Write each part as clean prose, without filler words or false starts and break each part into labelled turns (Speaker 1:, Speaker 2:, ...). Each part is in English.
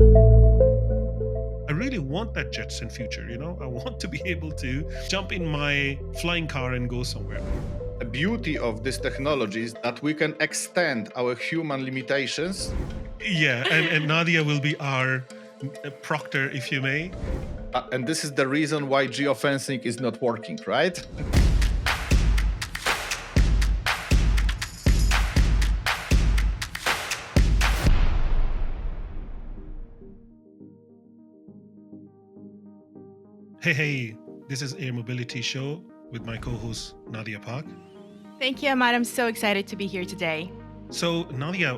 Speaker 1: I really want that Jetson future, I want to be able to jump in my flying car and go somewhere.
Speaker 2: The beauty of this technology is that we can extend our human limitations.
Speaker 1: Yeah, and Nadia will be our proctor, if you may.
Speaker 2: And this is the reason why geofencing is not working, right?
Speaker 1: Hey, this is Air Mobility Show with my co-host Nadia Park.
Speaker 3: Thank you, Ahmad. I'm so excited to be here today.
Speaker 1: So, Nadia,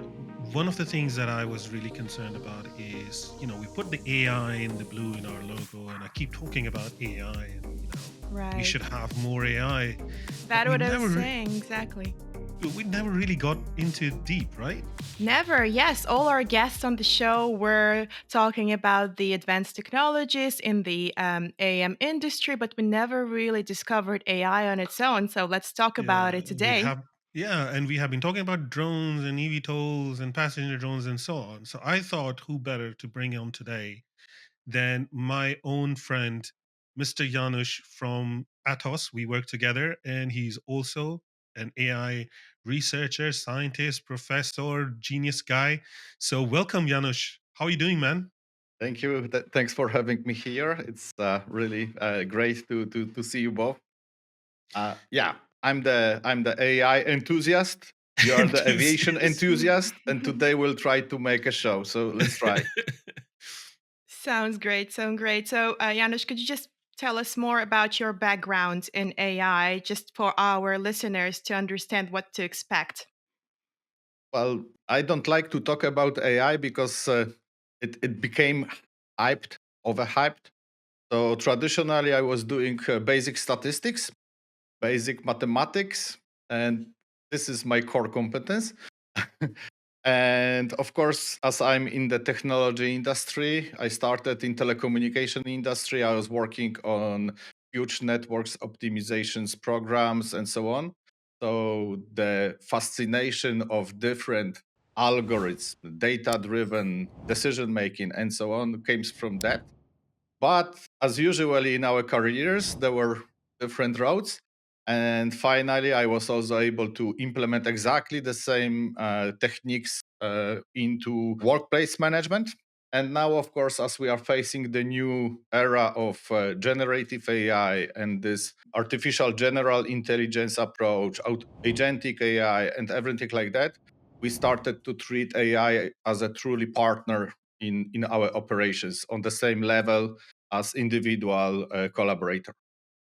Speaker 1: one of the things that I was really concerned about is, we put the AI in the blue in our logo, and I keep talking about AI, and
Speaker 3: Right.
Speaker 1: we should have more AI.
Speaker 3: That's
Speaker 1: we
Speaker 3: what I
Speaker 1: never
Speaker 3: was saying, exactly.
Speaker 1: We never really got into deep, right?
Speaker 3: Never, yes. All our guests on the show were talking about the advanced technologies in the AM industry, but we never really discovered AI on its own. So let's talk about
Speaker 1: Yeah,
Speaker 3: it today.
Speaker 1: and we have been talking about drones and eVTOLs and passenger drones and so on. So I thought, who better to bring on today than my own friend, Mr. Janusz from ATOS. We work together, and he's also an AI researcher, scientist, professor, genius guy. So welcome, Janusz. How are you doing, man?
Speaker 2: Thank you. Thanks for having me here. It's really great to see you both. Yeah, I'm the AI enthusiast. You are the aviation enthusiast, and today we'll try to make a show. So let's try.
Speaker 3: Sounds great. Sounds great. So, Janusz, could you just tell us more about your background in AI, just for our listeners to understand what to expect?
Speaker 2: Well, I don't like to talk about AI because it became hyped, overhyped. So traditionally, I was doing basic statistics, basic mathematics, and this is my core competence. And of course, as I'm in the technology industry, I started in telecommunication industry. I was working on huge networks optimizations programs and so on. So the fascination of different algorithms, data-driven decision making, and so on, came from that. But as usually in our careers, there were different roads. And finally, I was also able to implement exactly the same techniques into workplace management. And now, of course, as we are facing the new era of generative AI and this artificial general intelligence approach, agentic AI, and everything like that, we started to treat AI as a truly partner in our operations on the same level as individual collaborator.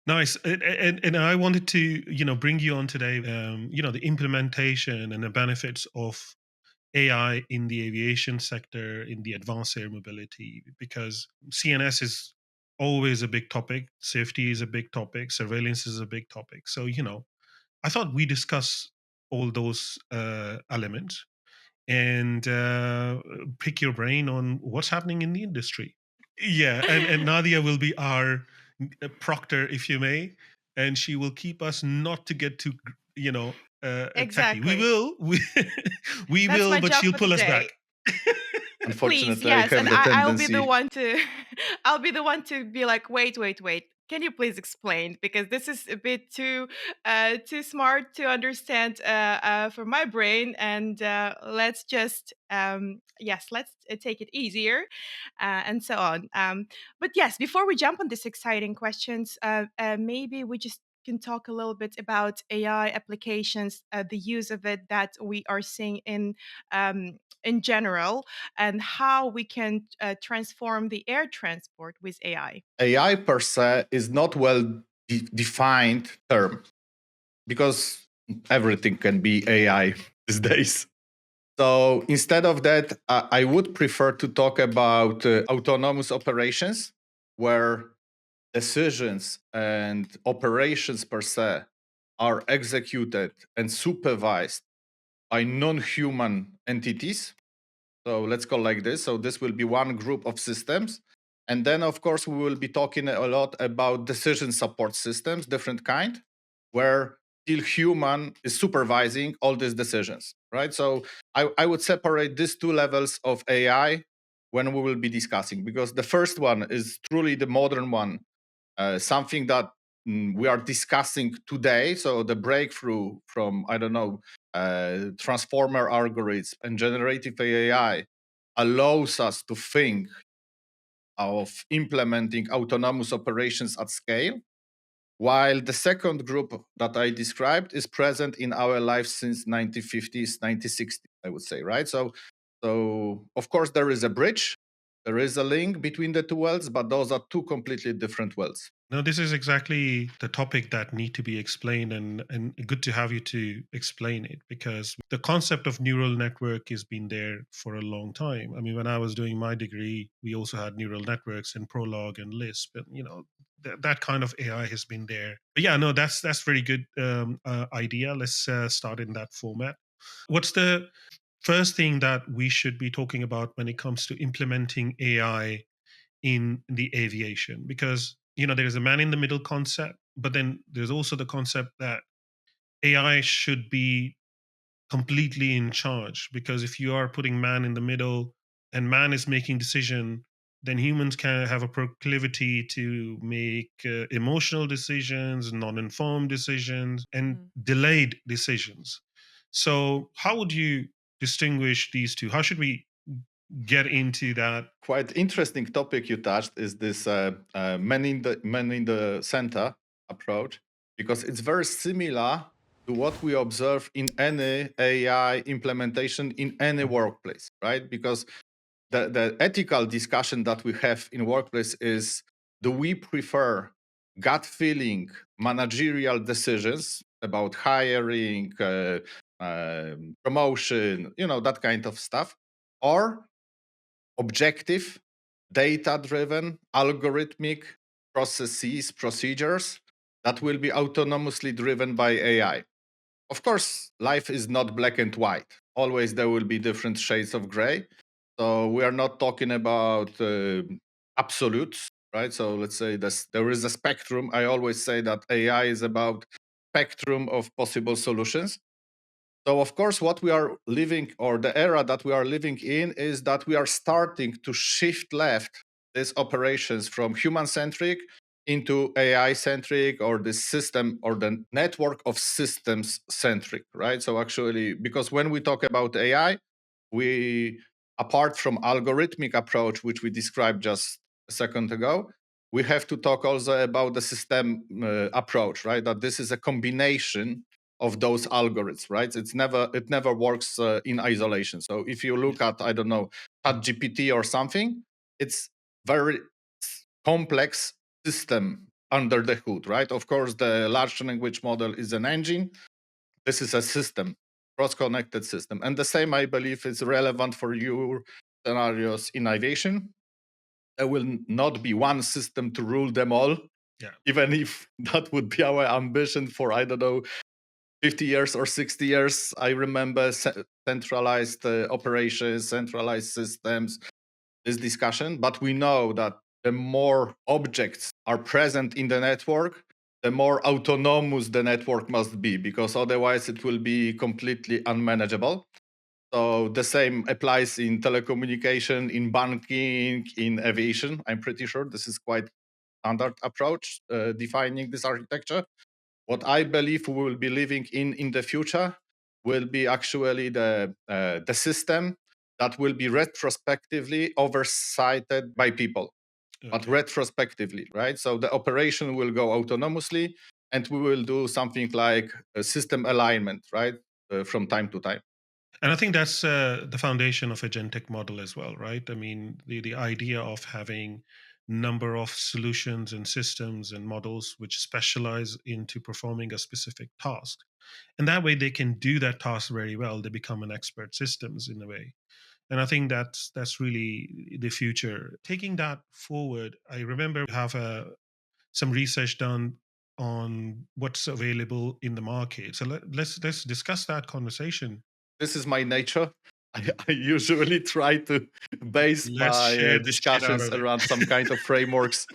Speaker 1: Nice, and I wanted to bring you on today. The implementation and the benefits of AI in the aviation sector, in the advanced air mobility, because CNS is always a big topic, safety is a big topic, surveillance is a big topic. So I thought we discuss all those elements and pick your brain on what's happening in the industry. Yeah, and Nadia will be our proctor, if you may, and she will keep us not to get too, techy. We
Speaker 3: Exactly.
Speaker 1: will, we
Speaker 3: That's
Speaker 1: will,
Speaker 3: my
Speaker 1: but
Speaker 3: job
Speaker 1: she'll
Speaker 3: for
Speaker 1: pull us
Speaker 3: today.
Speaker 1: back.
Speaker 3: Please,
Speaker 2: Unfortunately, I
Speaker 3: yes,
Speaker 2: have
Speaker 3: and
Speaker 2: the
Speaker 3: I'll be the
Speaker 2: tendency.
Speaker 3: one to I'll be the one to be like, wait, wait, wait. Can you please explain? Because this is a bit too smart to understand for my brain, and let's just yes, let's take it easier, and so on. But yes, before we jump on these exciting questions, maybe we just can talk a little bit about AI applications, the use of it that we are seeing in general, and how we can transform the air transport with AI.
Speaker 2: AI per se is not well defined term because everything can be AI these days. So instead of that, I would prefer to talk about autonomous operations where decisions and operations per se are executed and supervised by non-human entities. So let's call like this. So this will be one group of systems. And then of course we will be talking a lot about decision support systems, different kind, where still human is supervising all these decisions, right? So I would separate these two levels of AI when we will be discussing, because the first one is truly the modern one, something that we are discussing today. So the breakthrough from, I don't know, transformer algorithms and generative AI allows us to think of implementing autonomous operations at scale, while the second group that I described is present in our lives since 1950s, 1960s, I would say, right? So of course there is a bridge, there is a link between the two worlds, but those are two completely different worlds.
Speaker 1: No, this is exactly the topic that need to be explained, and good to have you to explain it, because the concept of neural network has been there for a long time. I mean, when I was doing my degree, we also had neural networks in Prolog and Lisp, and that kind of AI has been there. But yeah, no, that's very good idea. Let's start in that format. What's the first thing that we should be talking about when it comes to implementing AI in the aviation? Because there is a man in the middle concept, but then there's also the concept that AI should be completely in charge, because if you are putting man in the middle and man is making decision, then humans can have a proclivity to make emotional decisions, non-informed decisions, and
Speaker 3: Mm.
Speaker 1: delayed decisions. So how would you distinguish these two? How should we get into that?
Speaker 2: Quite interesting topic you touched is this man in the center approach, because it's very similar to what we observe in any AI implementation in any workplace, right? Because the ethical discussion that we have in workplace is, do we prefer gut feeling managerial decisions about hiring, promotion, that kind of stuff, or objective, data driven, algorithmic processes, procedures that will be autonomously driven by AI? Of course, life is not black and white. Always there will be different shades of gray. So we are not talking about absolutes, right? So let's say there is a spectrum. I always say that AI is about spectrum of possible solutions. So, of course, what we are living, or the era that we are living in, is that we are starting to shift left these operations from human centric into AI centric, or the system or the network of systems centric, right? So, actually, because when we talk about AI, we, apart from algorithmic approach, which we described just a second ago, we have to talk also about the system approach, right? That this is a combination of those algorithms, right? It never works in isolation. So if you look at, I don't know, ChatGPT or something, it's very complex system under the hood, right? Of course, the large language model is an engine. This is a system, cross-connected system, and the same, I believe, is relevant for your scenarios in aviation. There will not be one system to rule them all,
Speaker 1: Yeah.
Speaker 2: even if that would be our ambition for, I don't know, 50 years or 60 years. I remember centralized operations, centralized systems, this discussion. But we know that the more objects are present in the network, the more autonomous the network must be, because otherwise it will be completely unmanageable. So the same applies in telecommunication, in banking, in aviation. I'm pretty sure this is quite standard approach defining this architecture. What I believe we will be living in the future will be actually the system that will be retrospectively oversighted by people, but
Speaker 1: Okay.
Speaker 2: retrospectively, right? So the operation will go autonomously, and we will do something like a system alignment, right, from time to time.
Speaker 1: And I think that's the foundation of agentic model as well, right? I mean, the idea of having number of solutions and systems and models which specialize into performing a specific task, and that way they can do that task very well. They become an expert systems in a way, and I think that's really the future. Taking that forward, I remember we have some research done on what's available in the market. So let's discuss that conversation.
Speaker 2: This is my nature. I usually try to base
Speaker 1: Let's
Speaker 2: my
Speaker 1: share the shit out
Speaker 2: discussions
Speaker 1: of it.
Speaker 2: around some kind of frameworks,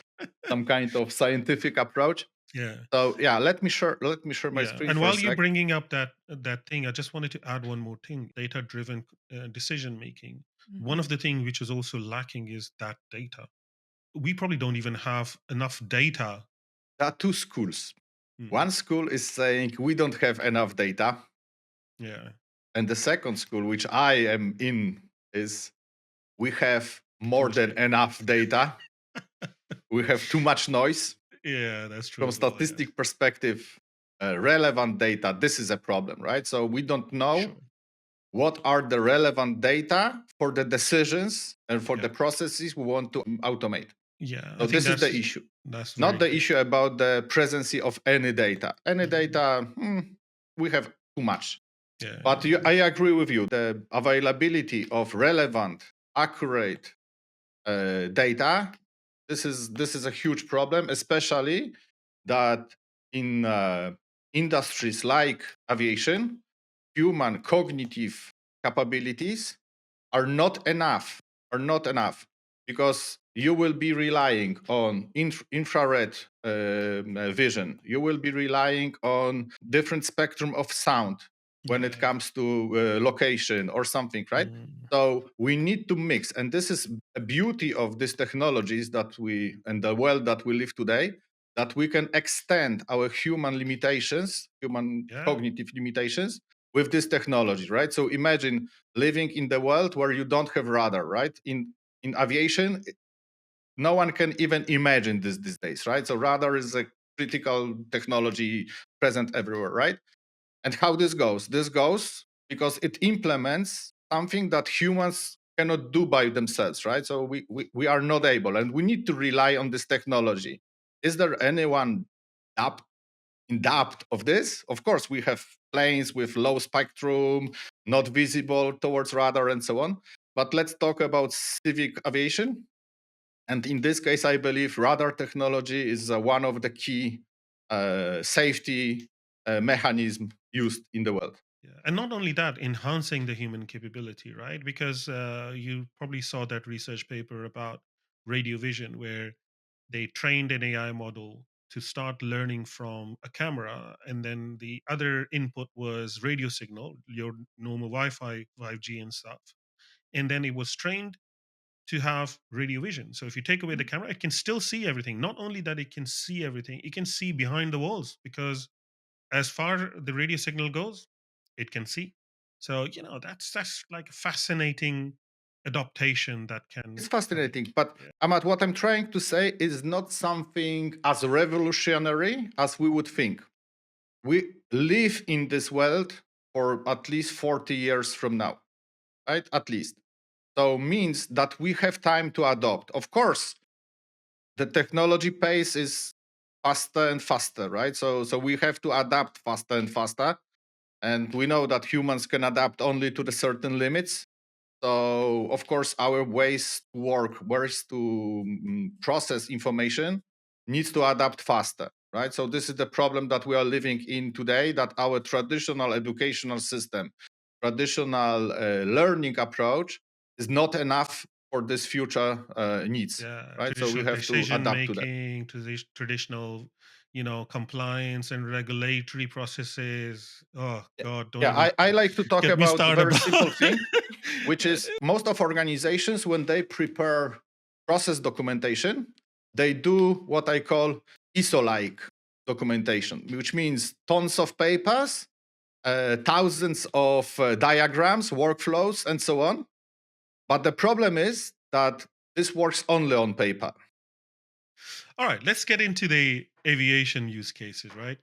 Speaker 2: some kind of scientific approach.
Speaker 1: Yeah,
Speaker 2: So yeah, let me share my
Speaker 1: yeah.
Speaker 2: screen
Speaker 1: And
Speaker 2: for a
Speaker 1: while you're
Speaker 2: sec.
Speaker 1: bringing up that thing, I just wanted to add one more thing: data-driven decision making. One of
Speaker 3: Mhm.
Speaker 1: the things which is also lacking is that data. We probably don't even have enough data.
Speaker 2: There are two schools.
Speaker 1: Mm,
Speaker 2: One school is saying we don't have enough data.
Speaker 1: yeah,
Speaker 2: And the second school, which I am in, is we have
Speaker 1: too
Speaker 2: more
Speaker 1: much
Speaker 2: than
Speaker 1: data.
Speaker 2: enough data. We have too much noise.
Speaker 1: Yeah, that's true
Speaker 2: From
Speaker 1: as well. Yeah,
Speaker 2: statistic perspective, relevant data, this is a problem, right? So we don't know
Speaker 1: sure.
Speaker 2: what are the relevant data for the decisions and for
Speaker 1: Yeah,
Speaker 2: the processes we want to automate.
Speaker 1: yeah. I
Speaker 2: So
Speaker 1: think
Speaker 2: this is the issue.
Speaker 1: that's
Speaker 2: Not
Speaker 1: very
Speaker 2: the
Speaker 1: good.
Speaker 2: issue about the presence of any data. Any
Speaker 1: Mm,
Speaker 2: data, we have too much.
Speaker 1: yeah,
Speaker 2: But I agree with you. The availability of relevant, accurate data, this is a huge problem, especially that in industries like aviation, human cognitive capabilities are not enough because you will be relying on infrared vision. You will be relying on different spectrum of sound when it
Speaker 1: yeah.
Speaker 2: comes to location or something, right?
Speaker 1: Mm,
Speaker 2: So we need to mix, and this is a beauty of these technologies that we and the world that we live today, that we can extend our human limitations, human
Speaker 1: yeah.
Speaker 2: cognitive limitations with this technology, right? So imagine living in the world where you don't have radar, right? In aviation, no one can even imagine this these days, right? So radar is a critical technology present everywhere, right? And how this goes? This goes because it implements something that humans cannot do by themselves, right? So we are not able, and we need to rely on this technology. Is there anyone up in depth of this? Of course, we have planes with low spectrum, not visible towards radar, and so on. But let's talk about civic aviation. And in this case, I believe radar technology is one of the key safety mechanism used in the world.
Speaker 1: Yeah. And not only that, enhancing the human capability, right? Because you probably saw that research paper about radio vision, where they trained an AI model to start learning from a camera, and then the other input was radio signal, your normal Wi-Fi, 5G, and stuff. And then it was trained to have radio vision. So if you take away the camera, it can still see everything. Not only that, it can see everything; it can see behind the walls because as far the radio signal goes, it can see. So that's like a fascinating adaptation that
Speaker 2: It's
Speaker 1: can come.
Speaker 2: fascinating, but
Speaker 1: Yeah,
Speaker 2: Amat, what I'm trying to say is not something as revolutionary as we would think. We live in this world for at least 40 years from now, right? At least. So means that we have time to adopt. Of course, the technology pace is faster and faster, right? So we have to adapt faster and faster. And we know that humans can adapt only to the certain limits. So of course, our ways to work, ways to process information needs to adapt faster, right? So this is the problem that we are living in today, that our traditional educational system, traditional learning approach is not enough for this future needs,
Speaker 1: yeah.
Speaker 2: right? So we
Speaker 1: Traditional
Speaker 2: have to
Speaker 1: decision
Speaker 2: adapt to that.
Speaker 1: making, traditional, compliance and regulatory processes. Oh God, don't
Speaker 2: Yeah,
Speaker 1: even
Speaker 2: I like to talk
Speaker 1: get me
Speaker 2: about a
Speaker 1: started
Speaker 2: very
Speaker 1: about.
Speaker 2: simple thing, which is most of organizations, when they prepare process documentation, they do what I call ISO-like documentation, which means tons of papers, thousands of diagrams, workflows, and so on. But the problem is that this works only on paper.
Speaker 1: All right, let's get into the aviation use cases, right?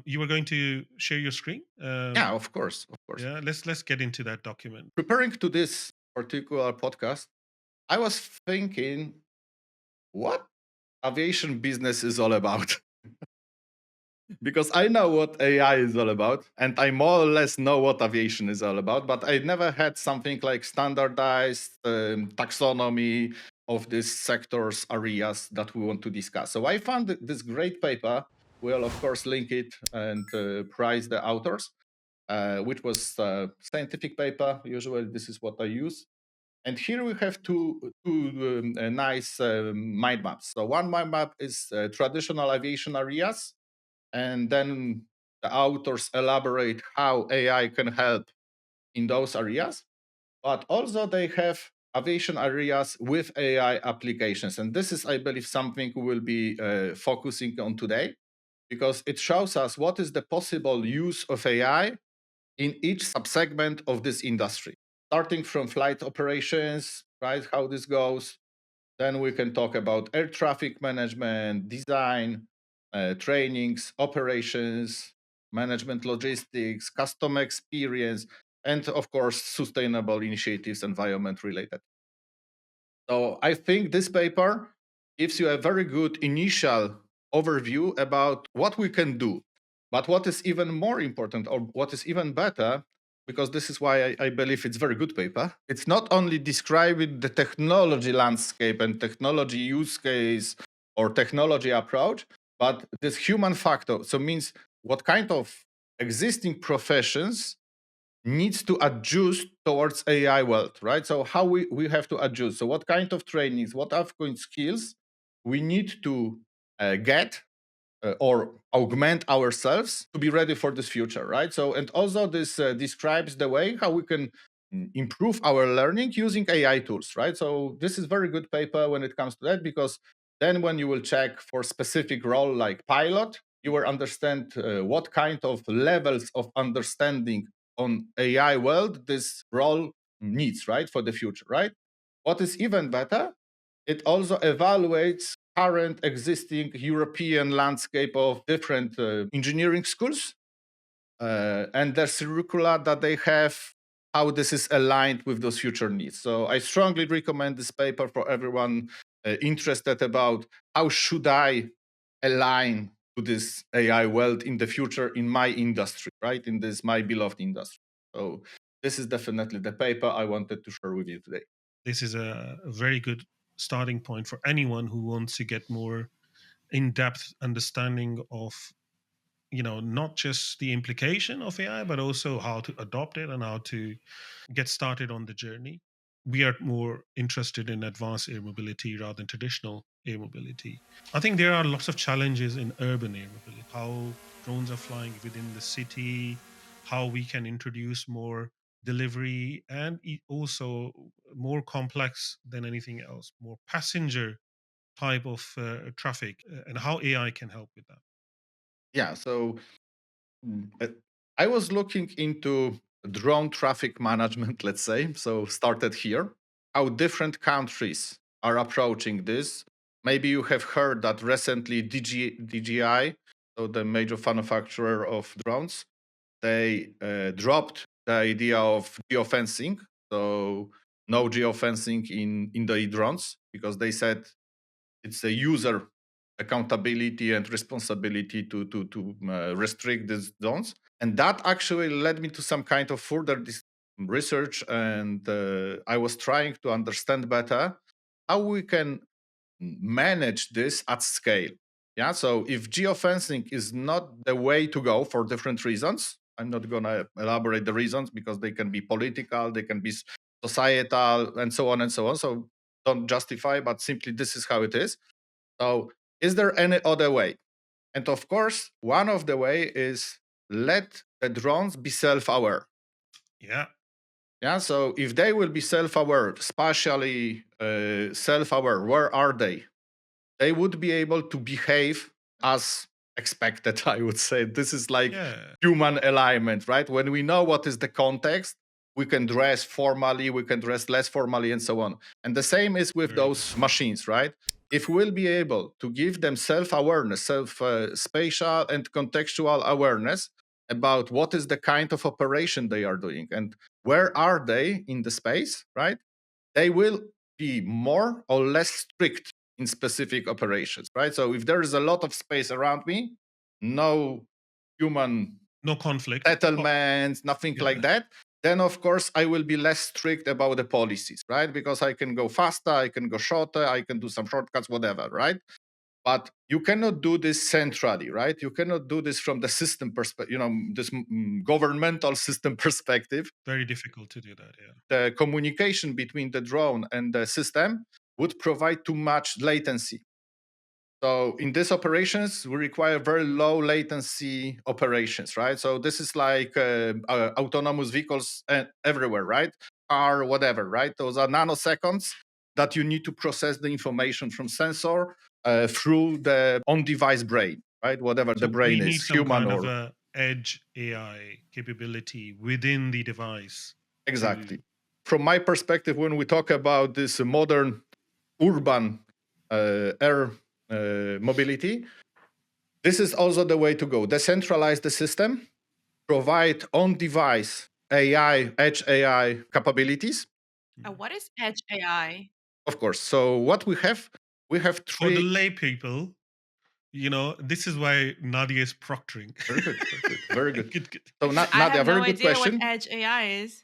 Speaker 1: You were going to share your screen.
Speaker 2: Yeah, of course, of course.
Speaker 1: Yeah, let's get into that document.
Speaker 2: Preparing to this particular podcast, I was thinking, what aviation business is all about? Because I know what AI is all about, and I more or less know what aviation is all about, but I never had something like standardized taxonomy of these sectors areas that we want to discuss. So I found this great paper. We'll of course link it and prize the authors, which was a scientific paper. Usually this is what I use. And here we have two nice mind maps. So one mind map is traditional aviation areas, and then the authors elaborate how AI can help in those areas. but also they have aviation areas with AI applications. And this is, I believe, something we will be focusing on today, because it shows us what is the possible use of AI in each subsegment of this industry, starting from flight operations, right? How this goes. Then we can talk about air traffic management, design, trainings, operations, management logistics, customer experience, and of course, sustainable initiatives, environment related. So I think this paper gives you a very good initial overview about what we can do. But what is even more important, or what is even better, because this is why I believe it's very good paper, it's not only describing the technology landscape and technology use case or technology approach, but this human factor. So means what kind of existing professions needs to adjust towards AI world, right? So how we have to adjust. So what kind of trainings, what are kind skills we need to get or augment ourselves to be ready for this future, right? So and also this describes the way how we can improve our learning using AI tools, right? So this is very good paper when it comes to that, because then when you will check for specific role like pilot, you will understand what kind of levels of understanding on AI world this role needs, right, for the future, right? What is even better, it also evaluates current existing European landscape of different engineering schools and the curricula that they have, how this is aligned with those future needs. So I strongly recommend this paper for everyone interested about how should I align to this AI world in the future in my industry, right? In this my beloved industry. So this is definitely the paper I wanted to share with you today.
Speaker 1: This is a very good starting point for anyone who wants to get more in-depth understanding of, not just the implication of AI, but also how to adopt it and how to get started on the journey. We are more interested in advanced air mobility rather than traditional air mobility. I think there are lots of challenges in urban air mobility, how drones are flying within the city, how we can introduce more delivery, and also more complex than anything else, more passenger type of traffic, and how AI can help with that.
Speaker 2: Yeah, so uh, I was looking into drone traffic management, let's say, so started here, how different countries are approaching this. Maybe you have heard that recently DJI, so the major manufacturer of drones, they dropped the idea of geofencing. So no geofencing in the drones, because they said it's a user accountability and responsibility to restrict these zones. And that actually led me to some kind of further research, and I was trying to understand better how we can manage this at scale. Yeah, so if geofencing is not the way to go for different reasons, I'm not going to elaborate the reasons because they can be political, they can be societal, and so on and so on. So don't justify, but simply this is how it is. So is there any other way? And of course, one of the way is let the drones be self-aware.
Speaker 1: Yeah.
Speaker 2: Yeah, so if they will be self-aware, spatially self-aware, where are they? They would be able to behave as expected, I would say. This is like
Speaker 1: Yeah.
Speaker 2: human alignment, right? When we know what is the context, we can dress formally, we can dress less formally, and so on. And the same is with
Speaker 1: Very good.
Speaker 2: those machines, right? If we'll be able to give them self awareness, self spatial and contextual awareness about what is the kind of operation they are doing and where are they in the space, right? They will be more or less strict in specific operations, right? So if there is a lot of space around me, no human
Speaker 1: No conflict. Oh,
Speaker 2: settlements, nothing like
Speaker 1: yeah.
Speaker 2: that, then of course I will be less strict about the policies, right? Because I can go faster, I can go shorter, I can do some shortcuts, whatever, right? But you cannot do this centrally, right? You cannot do this from the system perspective, this governmental system perspective.
Speaker 1: Very difficult to do that. Yeah.
Speaker 2: The communication between the drone and the system would provide too much latency. So in these operations, we require very low latency operations, right? So this is like autonomous vehicles everywhere, right? Car, whatever, right? Those are nanoseconds that you need to process the information from sensor through the on-device brain, right? Whatever the
Speaker 1: So we
Speaker 2: brain
Speaker 1: need
Speaker 2: is,
Speaker 1: some
Speaker 2: human
Speaker 1: kind of
Speaker 2: or
Speaker 1: a edge AI capability within the device to
Speaker 2: exactly. From my perspective, when we talk about this modern urban air mobility, this is also the way to go. Decentralize the system, provide on-device AI, edge AI capabilities,
Speaker 3: What is edge AI?
Speaker 2: of course. So what we have
Speaker 1: for the
Speaker 2: three.
Speaker 1: lay people, this is why Nadia is proctoring.
Speaker 2: Very good, very good, very good.
Speaker 1: Good, good.
Speaker 2: So
Speaker 3: I have
Speaker 2: Nadia,
Speaker 3: no
Speaker 2: very good
Speaker 3: idea what
Speaker 2: question.
Speaker 3: edge AI is.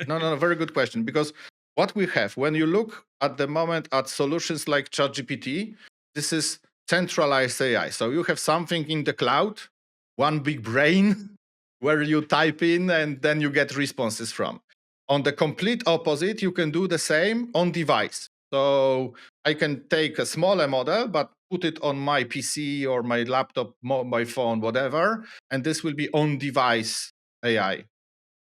Speaker 2: No, very good question. Because what we have, when you look at the moment at solutions like ChatGPT, this is centralized AI. So you have something in the cloud, one big brain where you type in and then you get responses from. On the complete opposite, you can do the same on device. So I can take a smaller model, but put it on my PC or my laptop, my phone, whatever, and this will be on device AI.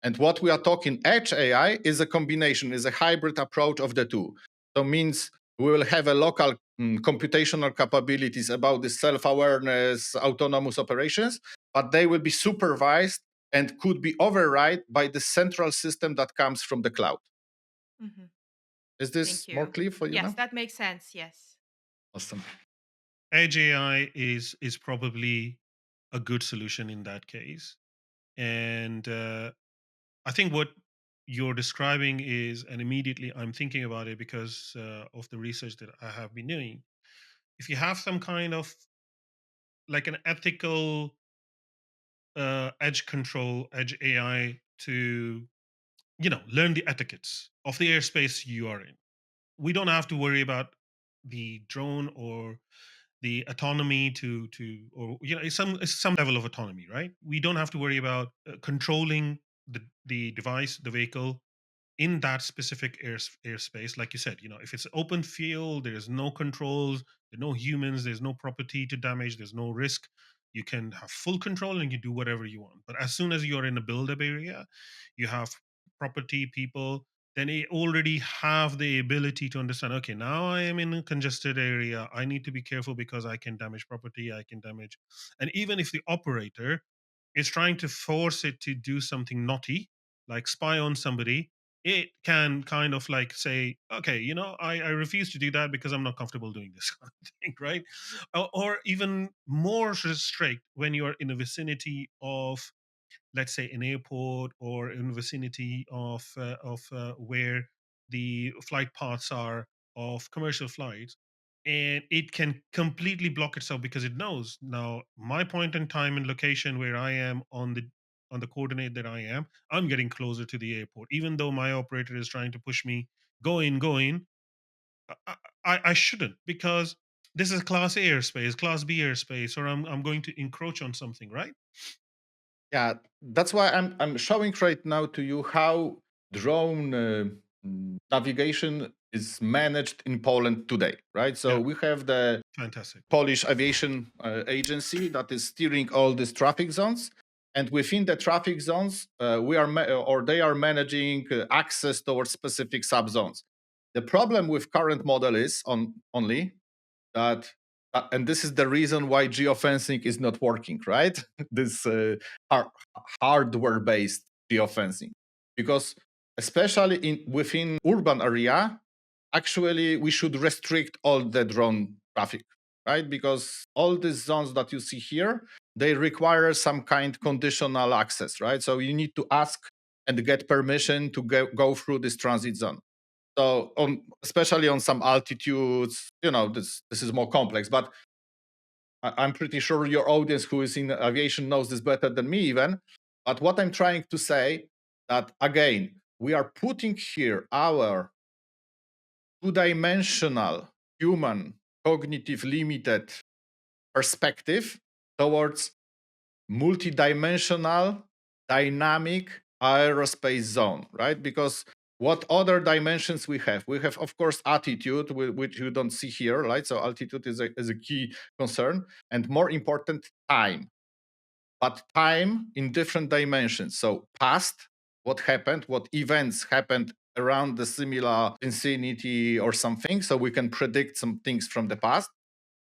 Speaker 2: And what we are talking edge AI is a combination, is a hybrid approach of the two. So means we will have a local computational capabilities about the self-awareness, autonomous operations, but they will be supervised and could be override by the central system that comes from the cloud.
Speaker 3: Mhm.
Speaker 2: Is
Speaker 3: Thank
Speaker 2: this more
Speaker 3: you.
Speaker 2: clear for you
Speaker 3: Yes,
Speaker 2: now?
Speaker 3: that makes sense. Yes.
Speaker 2: Awesome.
Speaker 1: Edge AI is probably a good solution in that case, and I think what you're describing is, and immediately I'm thinking about it because of the research that I have been doing. If you have some kind of like an ethical edge control, edge AI to learn the etiquettes of the airspace you are in, we don't have to worry about the drone or the autonomy to or some level of autonomy, right? We don't have to worry about controlling the device, the vehicle, in that specific airspace. Like you said, if it's open field, there's no controls, there are no humans, there's no property to damage, there's no risk. You can have full control and you do whatever you want. But as soon as you're in a build-up area, you have property, people, then they already have the ability to understand, okay, now I am in a congested area, I need to be careful because I can damage property, I can damage. And even if the operator is trying to force it to do something naughty, like spy on somebody, it can kind of like say, okay, I refuse to do that because I'm not comfortable doing this kind of thing, right? Or even more strict when you're in the vicinity of, let's say, an airport, or in vicinity of where the flight paths are of commercial flights, and it can completely block itself because it knows now my point in time and location where I am on the coordinate that I'm getting closer to the airport, even though my operator is trying to push me, go in. I shouldn't, because this is class A airspace, class B airspace, or I'm going to encroach on something, right?
Speaker 2: Yeah, that's why I'm showing right now to you how drone navigation is managed in Poland today, right? So
Speaker 1: Yeah,
Speaker 2: we have the
Speaker 1: fantastic.
Speaker 2: Polish Aviation Agency that is steering all these traffic zones, and within the traffic zones, we are or they are managing access towards specific subzones. The problem with current model is only that and this is the reason why geofencing is not working, right? This hardware based geofencing, because especially within urban area, actually we should restrict all the drone traffic, right? Because all these zones that you see here, they require some kind conditional access, right? So you need to ask and get permission to go through this transit zone. So especially on some altitudes, this is more complex. But I'm pretty sure your audience who is in aviation knows this better than me even. But what I'm trying to say, that again, we are putting here our two-dimensional human cognitive limited perspective towards multidimensional dynamic aerospace zone, right? Because What other dimensions we have? We have, of course, attitude, which you don't see here, right? So altitude is a key concern, and more important, time. But time in different dimensions. So past, what happened, what events happened around the similar vicinity or something, so we can predict some things from the past.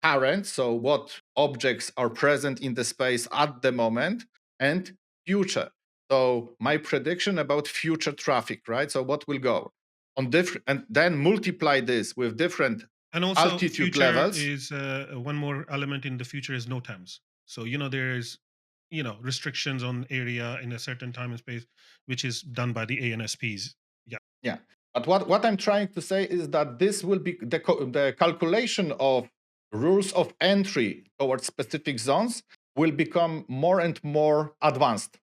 Speaker 2: Current, so what objects are present in the space at the moment, and future. So my prediction about future traffic, right? So what will go on different, and then multiply this with different
Speaker 1: And also,
Speaker 2: altitude
Speaker 1: future
Speaker 2: levels.
Speaker 1: is one more element in the future is no times. So there is restrictions on area in a certain time and space, which is done by the ANSPs. Yeah.
Speaker 2: Yeah. But what I'm trying to say is that this will be the calculation of rules of entry towards specific zones will become more and more advanced.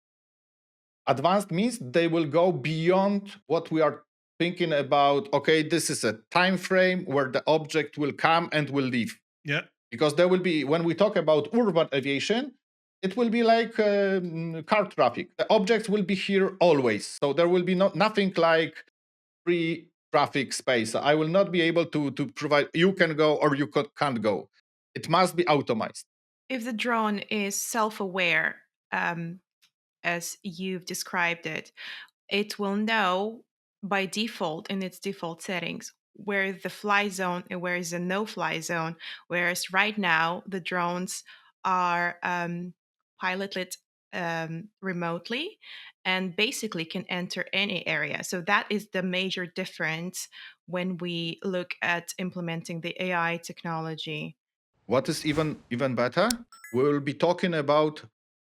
Speaker 2: Advanced means they will go beyond what we are thinking about. Okay, this is a time frame where the object will come and will leave.
Speaker 1: Yeah.
Speaker 2: Because there will be, when we talk about urban aviation, it will be like car traffic. The objects will be here always. So there will be nothing like free traffic space. I will not be able to provide, you can go or you can't go. It must be automized.
Speaker 3: If the drone is self-aware, as you've described it, it will know by default in its default settings where the fly zone and where is the no-fly zone. Whereas right now the drones are piloted remotely and basically can enter any area. So that is the major difference when we look at implementing the AI technology.
Speaker 2: What is even better? We will be talking about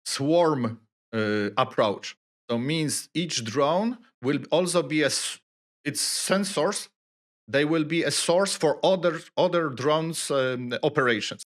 Speaker 2: swarm approach. So means each drone will also be its sensors. They will be a source for other drones operations,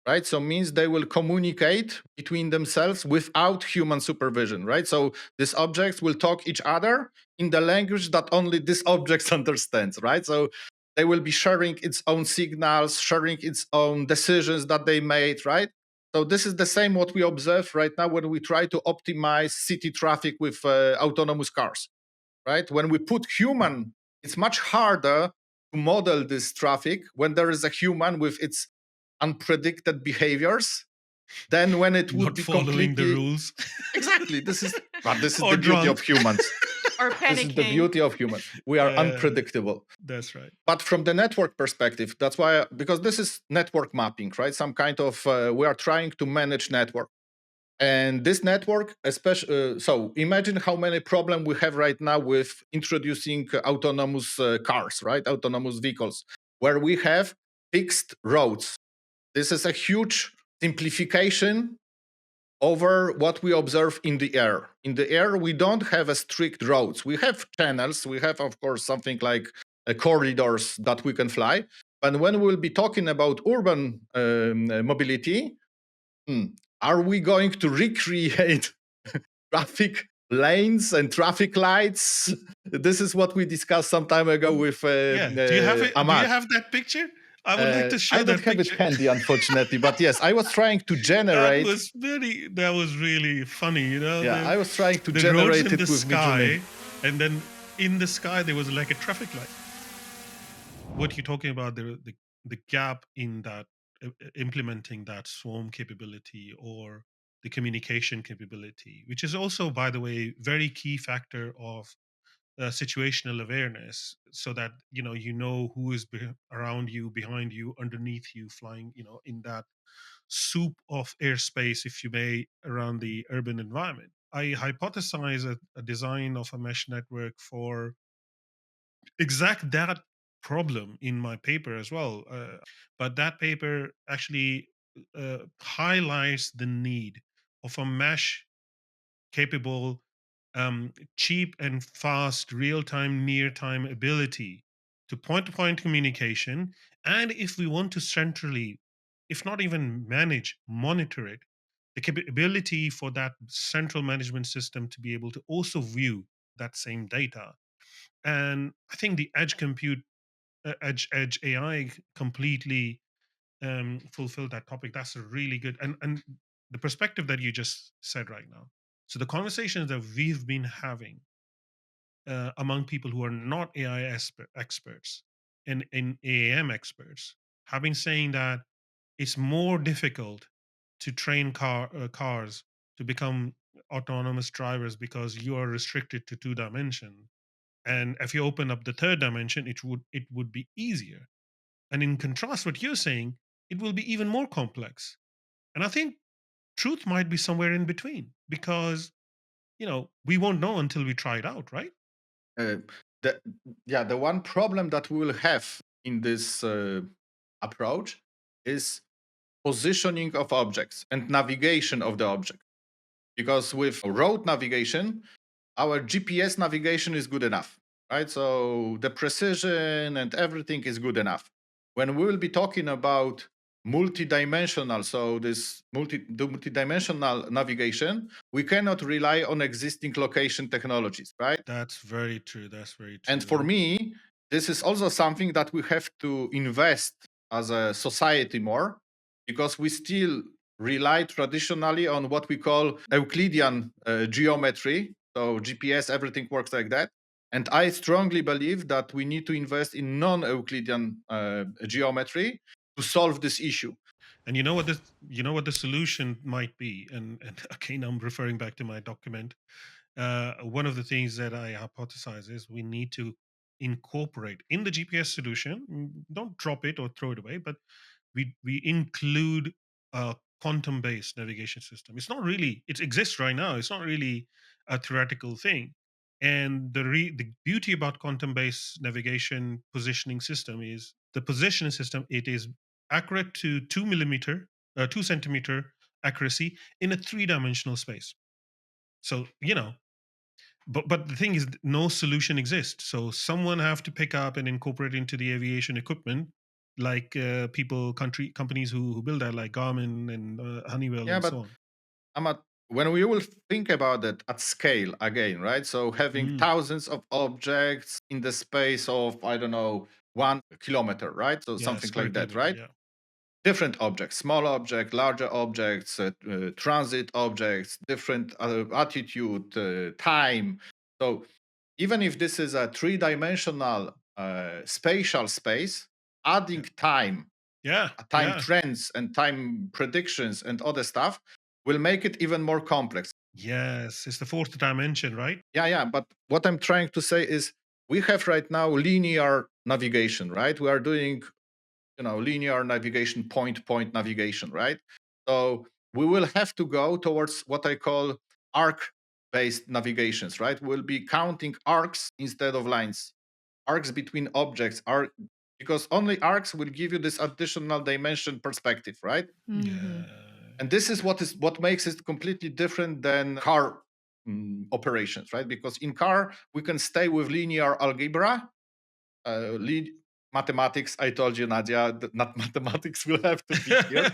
Speaker 2: right? So means they will communicate between themselves without human supervision, right? So these objects will talk each other in the language that only this object understands, right? So they will be sharing its own signals, sharing its own decisions that they made, right? So this is the same what we observe right now when we try to optimize city traffic with autonomous cars, right? When we put human, it's much harder to model this traffic when there is a human with its unpredicted behaviors than when it would
Speaker 1: Not
Speaker 2: be
Speaker 1: following the
Speaker 2: completely
Speaker 1: rules.
Speaker 2: exactly. This is
Speaker 1: Or
Speaker 2: the beauty of
Speaker 1: drunk.
Speaker 2: humans.
Speaker 3: Or
Speaker 2: This is the
Speaker 3: panicking.
Speaker 2: beauty of humans. We are
Speaker 1: Yeah,
Speaker 2: unpredictable.
Speaker 1: that's right.
Speaker 2: But from the network perspective, that's why, because this is network mapping, right? Some kind of we are trying to manage network. And this network, especially, so imagine how many problems we have right now with introducing autonomous cars, right? Autonomous vehicles, where we have fixed roads. This is a huge simplification over what we observe in the air. In the air, we don't have a strict roads. We have channels. We have, of course, something like corridors that we can fly. But when we'll be talking about urban mobility, are we going to recreate traffic lanes and traffic lights? This is what we discussed some time ago with
Speaker 1: Yeah. Do you have it? Do you
Speaker 2: Ahmad.
Speaker 1: have that picture? I would like to
Speaker 2: I
Speaker 1: show
Speaker 2: don't
Speaker 1: that
Speaker 2: have it
Speaker 1: picture.
Speaker 2: handy, unfortunately, but yes, I was trying to
Speaker 1: That
Speaker 2: generate.
Speaker 1: was really funny,
Speaker 2: Yeah, I was trying to
Speaker 1: the roads
Speaker 2: generate
Speaker 1: in
Speaker 2: it
Speaker 1: the
Speaker 2: with Midjourney.
Speaker 1: sky, and then in the sky there was like a traffic light. What you're talking about, the gap in that implementing that swarm capability or the communication capability, which is also, by the way, very key factor of situational awareness, so that who is around you, behind you, underneath you, flying in that soup of airspace, if you may, around the urban environment. I hypothesize a design of a mesh network for exact that problem in my paper as well. But that paper actually highlights the need of a mesh capable, cheap and fast, real time, near time ability to point to point communication. And if we want to centrally, if not even manage, monitor it, the capability for that central management system to be able to also view that same data. And I think the edge compute, edge AI completely fulfill that topic. That's a really good, and the perspective that you just said right now. So the conversations that we've been having among people who are not AI experts and AAM experts have been saying that it's more difficult to train cars to become autonomous drivers because you are restricted to 2 dimension. And if you open up the third dimension, it would be easier. And in contrast, what you're saying, it will be even more complex. And I think truth might be somewhere in between because we won't know until we try it out, right?
Speaker 2: Uh, the, yeah, the one problem that we will have in this approach is positioning of objects and navigation of the object. Because with road navigation, our GPS navigation is good enough, right? So the precision and everything is good enough. When we will be talking about multidimensional, so the multidimensional navigation, we cannot rely on existing location technologies, right?
Speaker 1: That's very true. That's very
Speaker 2: And
Speaker 1: true.
Speaker 2: for me, this is also something that we have to invest as a society more, because we still rely traditionally on what we call Euclidean geometry. So GPS, everything works like that. And I strongly believe that we need to invest in non-Euclidean geometry to solve this issue.
Speaker 1: And you know what the solution might be. And again, I'm referring back to my document. One of the things that I hypothesize is we need to incorporate in the GPS solution. Don't drop it or throw it away, but we include a quantum based navigation system. It's not really, it exists right now. It's not really a theoretical thing. And the beauty about quantum based navigation positioning system is the positioning system. It is accurate to 2 millimeter, 2 centimeter accuracy in a 3 dimensional space. So but the thing is, no solution exists. So someone have to pick up and incorporate into the aviation equipment, like companies who build that, like Garmin and Honeywell
Speaker 2: Yeah,
Speaker 1: and so
Speaker 2: but
Speaker 1: on.
Speaker 2: when we will think about it at scale again, right? So having
Speaker 1: Mm,
Speaker 2: thousands of objects in the space of, I don't know, 1 kilometer, right? So
Speaker 1: yeah,
Speaker 2: something
Speaker 1: square
Speaker 2: like that,
Speaker 1: kilometer.
Speaker 2: right?
Speaker 1: Yeah,
Speaker 2: Different objects, small object, larger objects, transit objects, different attitude, time. So even if this is a three-dimensional spatial space,
Speaker 1: yeah,
Speaker 2: adding
Speaker 1: yeah,
Speaker 2: time
Speaker 1: yeah.
Speaker 2: trends and time predictions and other stuff will make it even more complex.
Speaker 1: Yes, it's the fourth dimension, right?
Speaker 2: Yeah. But what I'm trying to say is we have right now linear navigation, right? We are doing, linear navigation, point navigation, right? So we will have to go towards what I call arc based navigations, right? We'll be counting arcs instead of lines. Arcs between objects are, because only arcs will give you this additional dimension perspective, right?
Speaker 3: Hmm.
Speaker 1: Yeah,
Speaker 2: And this is what makes it completely different than car operations, right? Because in car we can stay with linear algebra, lead mathematics. I told you, Nadia, that not mathematics will have to be here.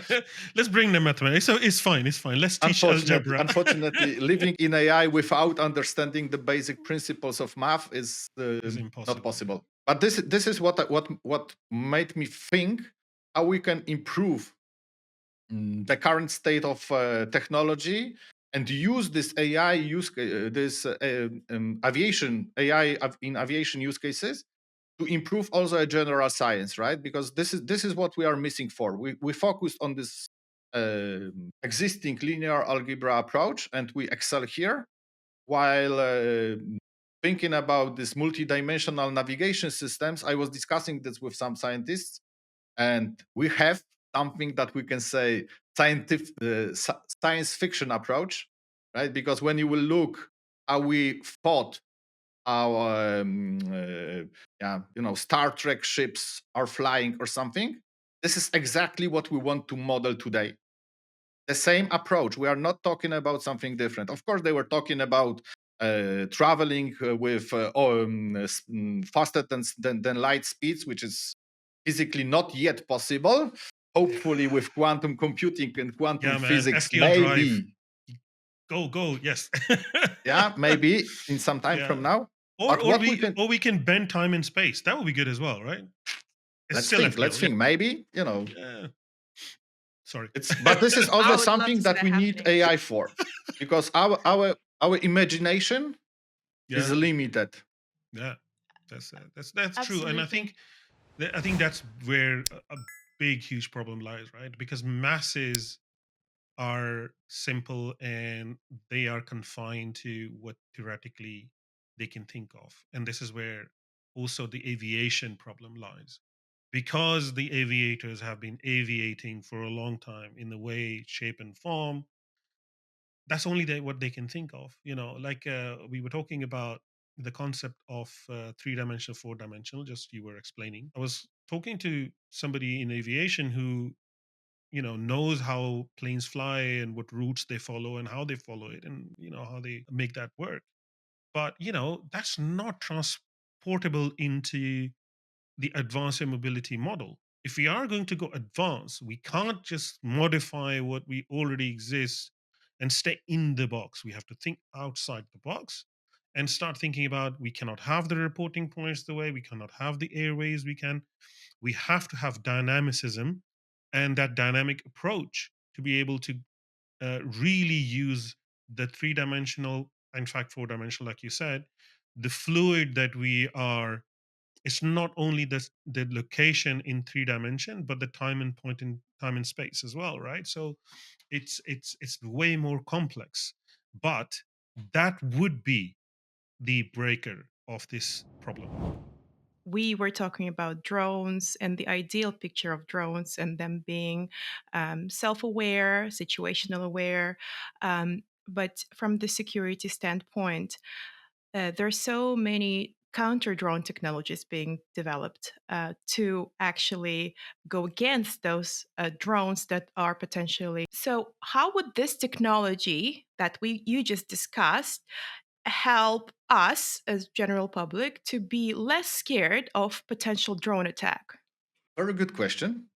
Speaker 1: let's bring the mathematics. So it's fine. It's fine. Let's teach algebra.
Speaker 2: Unfortunately, living in AI without understanding the basic principles of math is
Speaker 1: It's
Speaker 2: not
Speaker 1: impossible. Yeah.
Speaker 2: possible. But this is what made me think how we can improve the current state of technology and use this AI this aviation AI in aviation use cases to improve also a general science, right? Because this is what we are missing for. We focused on this existing linear algebra approach, and we excel here, while thinking about this multidimensional navigation systems. I was discussing this with some scientists, and we have something that we can say scientific science fiction approach, right? Because when you will look how we thought our Star Trek ships are flying or something, this is exactly what we want to model today. The same approach. We are not talking about something different. Of course, they were talking about traveling with faster than light speeds, which is physically not yet possible. Hopefully, with quantum computing and quantum
Speaker 1: Yeah, man.
Speaker 2: physics,
Speaker 1: STL drive.
Speaker 2: maybe,
Speaker 1: Go. Yes.
Speaker 2: yeah, maybe in some time from
Speaker 1: Yeah.
Speaker 2: now.
Speaker 1: Or
Speaker 2: But
Speaker 1: or
Speaker 2: what we
Speaker 1: we
Speaker 2: can
Speaker 1: or we can bend time and space. That would be good as well, right? It's
Speaker 2: let's
Speaker 1: still
Speaker 2: think. Let's
Speaker 1: FTL.
Speaker 2: think. Maybe
Speaker 1: Yeah. Sorry.
Speaker 2: but this is also
Speaker 3: I would love
Speaker 2: something
Speaker 3: to see
Speaker 2: that
Speaker 3: that
Speaker 2: we need
Speaker 3: happening.
Speaker 2: AI for, because our imagination is
Speaker 1: Yeah.
Speaker 2: limited.
Speaker 1: Yeah, that's true, and I
Speaker 3: Absolutely.
Speaker 1: think I think that's where a big, huge problem lies, right? Because masses are simple and they are confined to what theoretically they can think of, and this is where also the aviation problem lies. Because the aviators have been aviating for a long time in the way, shape, and form, that's only what they can think of. Like we were talking about the concept of three-dimensional, four-dimensional. Just you were explaining. I was talking to somebody in aviation who knows how planes fly and what routes they follow and how they follow it, and how they make that work. But that's not transportable into the advanced air mobility model. If we are going to go advanced, we can't just modify what we already exist and stay in the box. We have to think outside the box and start thinking about, we cannot have the reporting points the way, we cannot have the airways we have to have dynamicism, and that dynamic approach to be able to really use the three-dimensional, in fact four-dimensional, like you said, the fluid that we are. It's not only the location in three dimension, but the time and point in time and space as well, right? So it's way more complex, but that would be the breaker of this problem.
Speaker 3: We were talking about drones and the ideal picture of drones and them being self aware, situational aware. But from the security standpoint, there are so many counter drone technologies being developed to actually go against those drones that are potentially. So, how would this technology that you just discussed help us as general public to be less scared of potential drone attack?
Speaker 2: Very good question.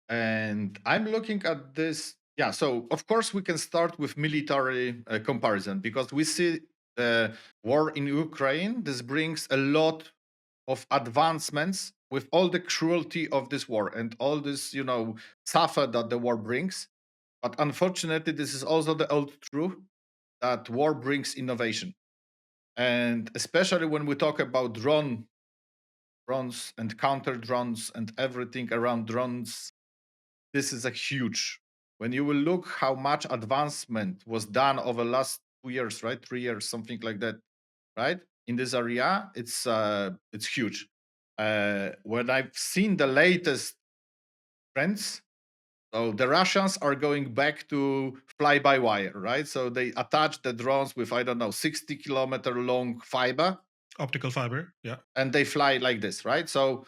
Speaker 2: And I'm looking at this. Yeah, so of course we can start with military comparison because we see the war in Ukraine. This brings a lot of advancements with all the cruelty of this war and all this, suffer that the war brings. But unfortunately, this is also the old truth that war brings innovation. And especially when we talk about drones and counter drones and everything around drones, this is a huge. When you will look how much advancement was done over the last 2 years, right, 3 years, something like that, right, in this area, it's huge. When I've seen the latest trends, so the Russians are going back to fly by wire, right? So they attach the drones with, I don't know, 60-kilometer long fiber,
Speaker 1: Optical fiber, yeah.
Speaker 2: and they fly like this, right? So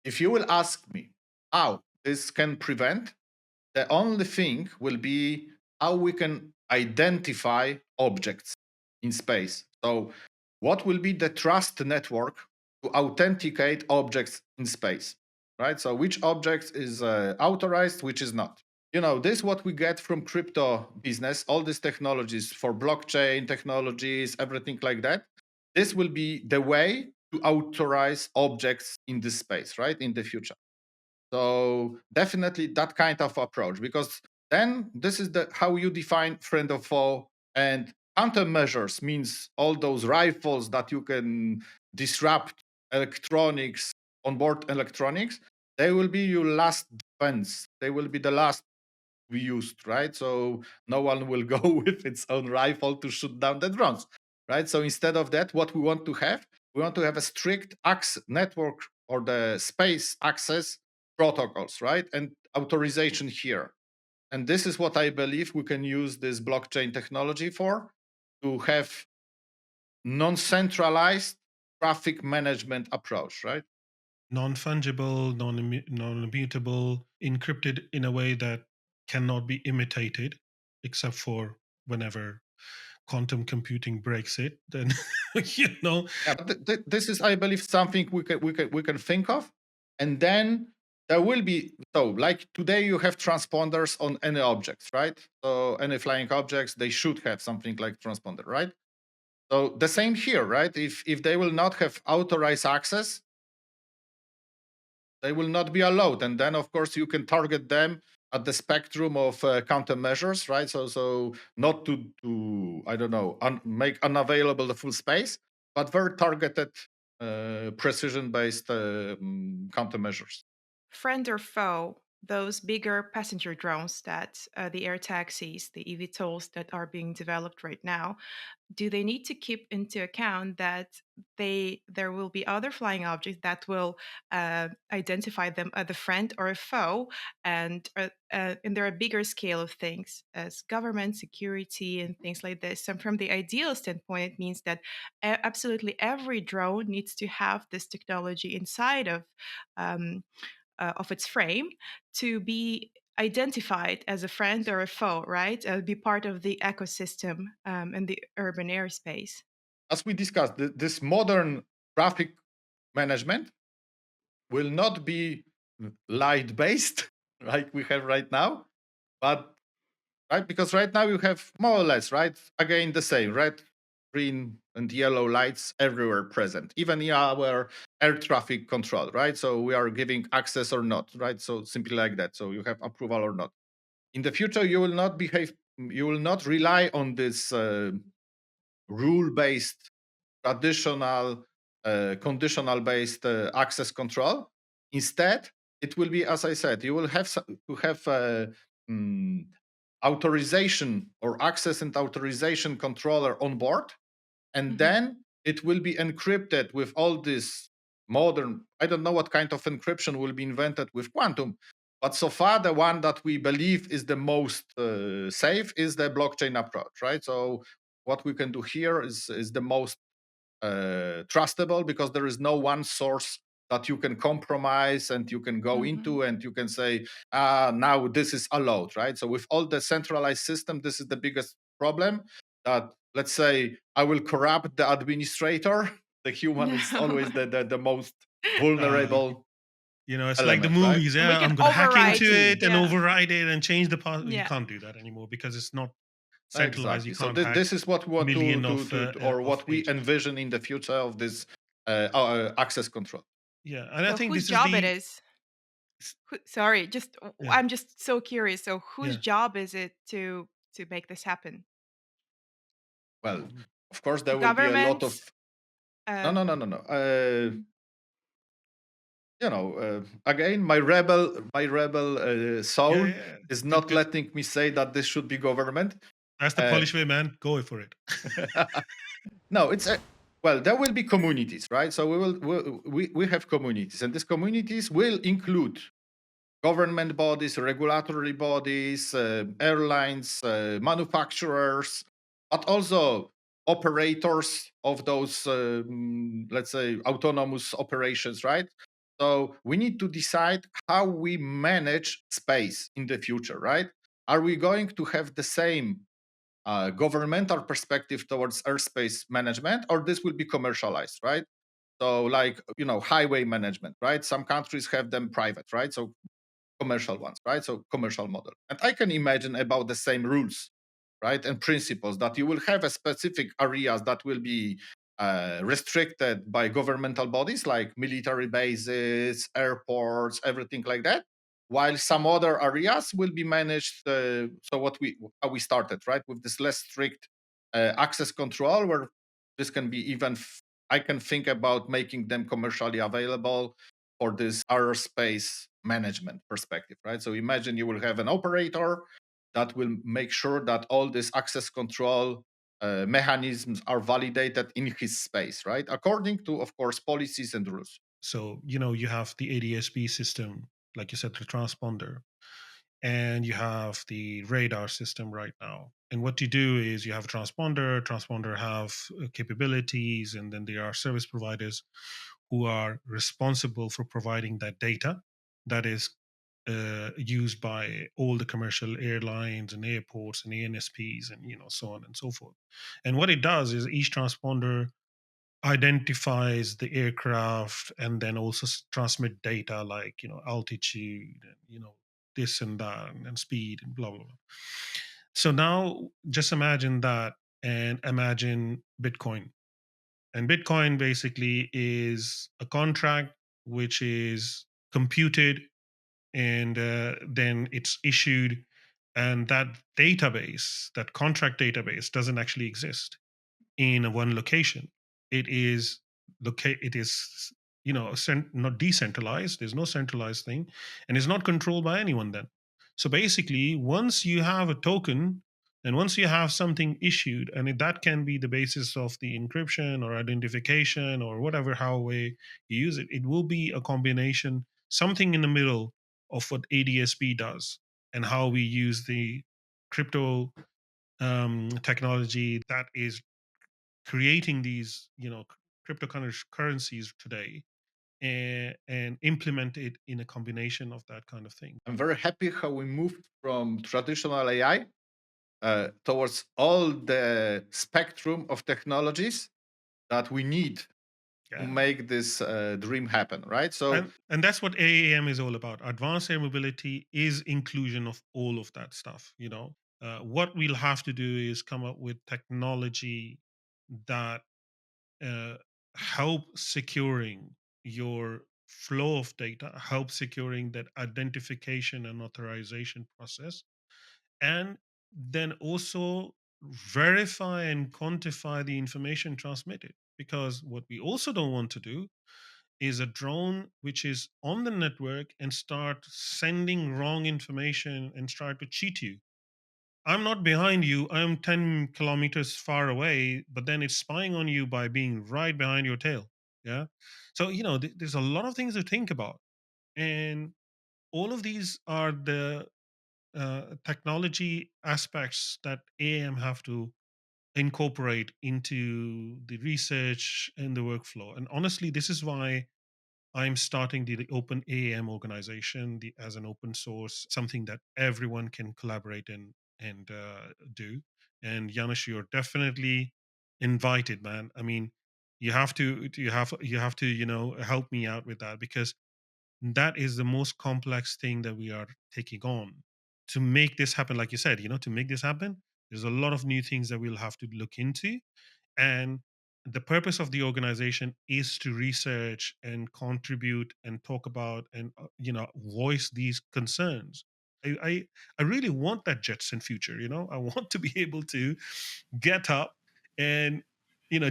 Speaker 2: if you will ask me how this can prevent, the only thing will be how we can identify objects in space. So, what will be the trust network to authenticate objects in space, right? So, which objects is authorized, which is not. This what we get from crypto business, all these technologies for blockchain technologies, everything like that. This will be the way to authorize objects in this space, right? In the future. So definitely that kind of approach, because then this is the how you define friend or foe, and countermeasures means all those rifles that you can disrupt electronics, onboard electronics. They will be your last defense. They will be the last we used, right? So no one will go with its own rifle to shoot down the drones, right? So instead of that, what we want to have a strict access network or the space access protocols, right? And authorization here. And this is what I believe we can use this blockchain technology for, to have non-centralized traffic management approach, right?
Speaker 1: Non-fungible, non-immutable, encrypted in a way that cannot be imitated, except for whenever quantum computing breaks it. Then you know
Speaker 2: Yeah, but this is, I believe, something we can think of, and then there will be, so like today you have transponders on any objects, right? So any flying objects, they should have something like transponder, right? So the same here, right? If they will not have authorized access, they will not be allowed, and then of course you can target them at the spectrum of countermeasures, right? So not to I don't know, make unavailable the full space, but very targeted, precision-based countermeasures.
Speaker 3: Friend or foe, those bigger passenger drones that the air taxis, the eVTOLs that are being developed right now, do they need to keep into account that there will be other flying objects that will identify them as a friend or a foe, and there are a bigger scale of things as government security and things like this. And from the ideal standpoint, it means that absolutely every drone needs to have this technology inside um, of its frame to be identified as a friend or a foe, right? Be part of the ecosystem in the urban airspace.
Speaker 2: As we discussed, this modern traffic management will not be light based like we have right now, but right, because right now you have more or less, right, again the same red, green, and yellow lights everywhere present, even in our air traffic control, right? So we are giving access or not, right? So simply like that. So you have approval or not. In the future, you will not behave. You will not rely on this rule-based, traditional, conditional-based access control. Instead, it will be, as I said, you will have to have mm, authorization or access and authorization controller on board, and
Speaker 3: Mhm.
Speaker 2: then it will be encrypted with all this modern, I don't know what kind of encryption will be invented with quantum, but so far the one that we believe is the most safe is the blockchain approach, right? So what we can do here is the most trustable, because there is no one source that you can compromise and you can go
Speaker 3: Mhm.
Speaker 2: into and you can say, now this is allowed, right? So with all the centralized system, this is the biggest problem, that let's say I will corrupt the administrator. The human is always
Speaker 3: No.
Speaker 2: the most
Speaker 1: Uh,
Speaker 2: vulnerable
Speaker 1: it's like the
Speaker 2: element, right?
Speaker 1: movies.
Speaker 3: We
Speaker 1: Yeah,
Speaker 3: can
Speaker 1: I'm going to hack into
Speaker 3: override.
Speaker 1: it and
Speaker 3: Yeah.
Speaker 1: override it and change the path. You
Speaker 3: Yeah.
Speaker 1: can't do that anymore because it's not centralized. You
Speaker 2: Exactly. So
Speaker 1: can't hack
Speaker 2: this is what we want
Speaker 1: million of
Speaker 2: or
Speaker 1: of
Speaker 2: what we
Speaker 1: agents.
Speaker 2: envision in the future of this access control.
Speaker 1: Yeah, and I
Speaker 3: So
Speaker 1: think
Speaker 3: whose
Speaker 1: this is
Speaker 3: job it
Speaker 1: the
Speaker 3: is? Sorry, just
Speaker 1: yeah,
Speaker 3: I'm just so curious. So whose
Speaker 1: yeah.
Speaker 3: job is it to make this happen?
Speaker 2: Well, of course, there will be a lot of
Speaker 3: Governments?
Speaker 2: no, no,
Speaker 3: Um,
Speaker 2: no, no, no. Again, my rebel
Speaker 1: Yeah,
Speaker 2: soul
Speaker 1: yeah, yeah.
Speaker 2: is
Speaker 1: Good,
Speaker 2: not
Speaker 1: good.
Speaker 2: letting me say that this should be government.
Speaker 1: That's the
Speaker 2: Uh,
Speaker 1: Polish way, man. Go for it.
Speaker 2: no, it's well, there will be communities, right? So we have communities, and these communities will include government bodies, regulatory bodies, airlines, manufacturers, but also operators of those, let's say, autonomous operations, right? So we need to decide how we manage space in the future, right? Are we going to have the same governmental perspective towards airspace management, or this will be commercialized, right? So, like, highway management, right? Some countries have them private, right? So commercial ones, right? So commercial model. And I can imagine about the same rules, right? And principles, that you will have a specific areas that will be restricted by governmental bodies like military bases, airports, everything like that. While some other areas will be managed. So what how we started, right, with this less strict access control, where this can be even. I can think about making them commercially available for this aerospace management perspective, right? So imagine you will have an operator that will make sure that all these access control mechanisms are validated in his space, right? According to, of course, policies and rules.
Speaker 1: So, you have the ADSB system, like you said, the transponder, and you have the radar system right now. And what you do is you have a transponder have capabilities, and then there are service providers who are responsible for providing that data that is used by all the commercial airlines and airports and ANSPs and so on and so forth. And what it does is each transponder identifies the aircraft and then also transmit data like altitude and this and that and speed and blah blah blah. So now just imagine that, and imagine Bitcoin. And Bitcoin basically is a contract which is computed, and then it's issued, and that database, that contract database, doesn't actually exist in one location. It is it is, not decentralized. There's no centralized thing, and it's not controlled by anyone then. So basically, once you have a token, and once you have something issued, and that can be the basis of the encryption or identification or whatever how way you use it, it will be a combination, something in the middle of what ADSB does and how we use the crypto technology that is creating these, cryptocurrencies today, and implement it in a combination of that kind of thing.
Speaker 2: I'm very happy how we moved from traditional AI towards all the spectrum of technologies that we need to
Speaker 1: Yeah.
Speaker 2: make this dream happen, right? So
Speaker 1: And that's what AAM is all about. Advanced air mobility is inclusion of all of that stuff. What we'll have to do is come up with technology that uh, help securing your flow of data, help securing that identification and authorization process, and then also verify and quantify the information transmitted. Because what we also don't want to do is a drone which is on the network and start sending wrong information and start to cheat you. I'm not behind you, I'm 10 kilometers far away, but then it's spying on you by being right behind your tail. Yeah. So, there's a lot of things to think about. And all of these are the technology aspects that AM have to incorporate into the research and the workflow. And honestly, this is why I'm starting the Open AAM organization as an open source, something that everyone can collaborate in and do. And Janusz, you're definitely invited, man. I mean, you have to help me out with that, because that is the most complex thing that we are taking on to make this happen. Like you said, to make this happen, there's a lot of new things that we'll have to look into. And the purpose of the organization is to research and contribute and talk about and voice these concerns. I really want that Jetson future. I want to be able to get up and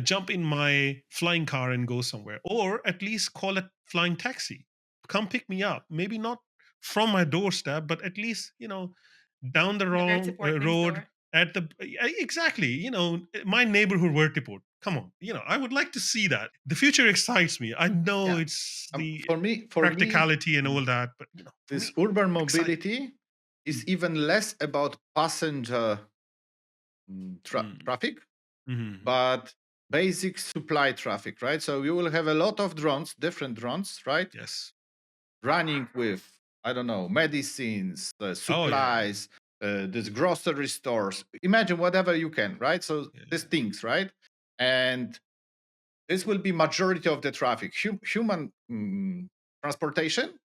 Speaker 1: jump in my flying car and go somewhere, or at least call it flying taxi, come pick me up, maybe not from my doorstep, but at least down the
Speaker 3: The
Speaker 1: wrong
Speaker 3: vertiport next
Speaker 1: road
Speaker 3: door.
Speaker 1: at the exactly, my neighborhood vertiport. Come on, I would like to see that. The future excites me. I know
Speaker 2: yeah,
Speaker 1: it's the
Speaker 2: for me,
Speaker 1: practicality and all that, but for
Speaker 2: this
Speaker 1: me,
Speaker 2: urban
Speaker 1: exciting.
Speaker 2: mobility is
Speaker 1: Mm,
Speaker 2: even less about passenger
Speaker 1: mm,
Speaker 2: traffic,
Speaker 1: mhm.
Speaker 2: but basic supply traffic, right? So you will have a lot of drones, different drones, right?
Speaker 1: Yes.
Speaker 2: Running with, I don't know, medicines,
Speaker 1: Oh yeah,
Speaker 2: supplies, these grocery stores. Imagine whatever you can, right? So these
Speaker 1: yeah,
Speaker 2: things, right? And this will be majority of the traffic. Human transportation,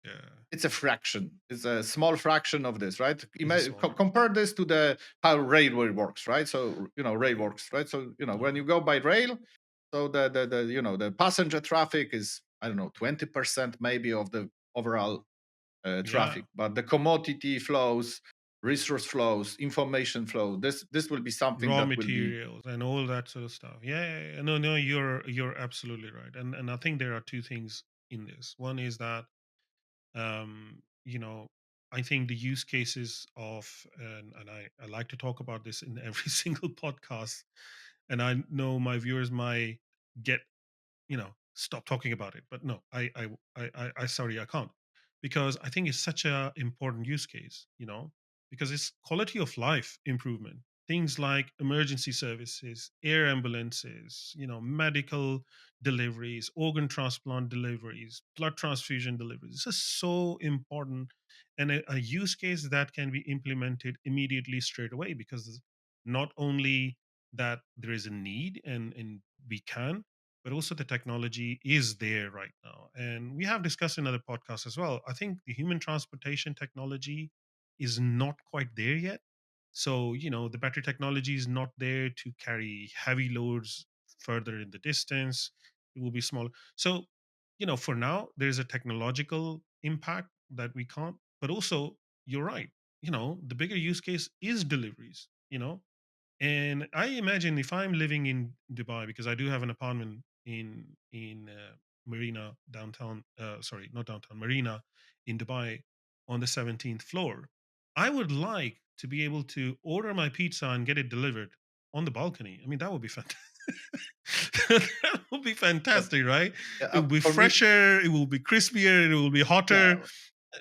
Speaker 1: yeah.
Speaker 2: it's a fraction. It's a small fraction of this, right?
Speaker 1: It's a small fraction.
Speaker 2: Compare this to the how railway works, right? So rail
Speaker 1: Yeah.
Speaker 2: works, right? So when
Speaker 1: Mhm.
Speaker 2: you go by rail, so the passenger traffic is, I don't know, 20% maybe of the overall
Speaker 1: Yeah.
Speaker 2: traffic, but the commodity flows, resource flows, information flow. This will be something
Speaker 1: Raw
Speaker 2: that will be
Speaker 1: materials and all that sort of stuff. Yeah, yeah, yeah. No, no, you're absolutely right. And I think there are two things in this. One is that um, you know, I think the use cases of, and I like to talk about this in every single podcast, and I know my viewers might get, stop talking about it, but no, I sorry, I can't, because I think it's such a important use case, because it's quality of life improvement. Things like emergency services, air ambulances, medical deliveries, organ transplant deliveries, blood transfusion deliveries. This is so important, and a use case that can be implemented immediately straight away, because not only that there is a need, and we can, but also the technology is there right now. And we have discussed in other podcasts as well. I think the human transportation technology is not quite there yet. So, the battery technology is not there to carry heavy loads further in the distance. It will be smaller. So, for now, there's a technological impact that we can't, but also, you're right. The bigger use case is deliveries, And I imagine if I'm living in Dubai, because I do have an apartment in Marina downtown, sorry, not downtown, Marina in Dubai on the 17th floor. I would like to be able to order my pizza and get it delivered on the balcony. I mean, that would be fantastic. That would be
Speaker 2: But
Speaker 1: fantastic, right? It will be
Speaker 2: for me,
Speaker 1: fresher, it will be crispier, it will be
Speaker 2: yeah,
Speaker 1: hotter.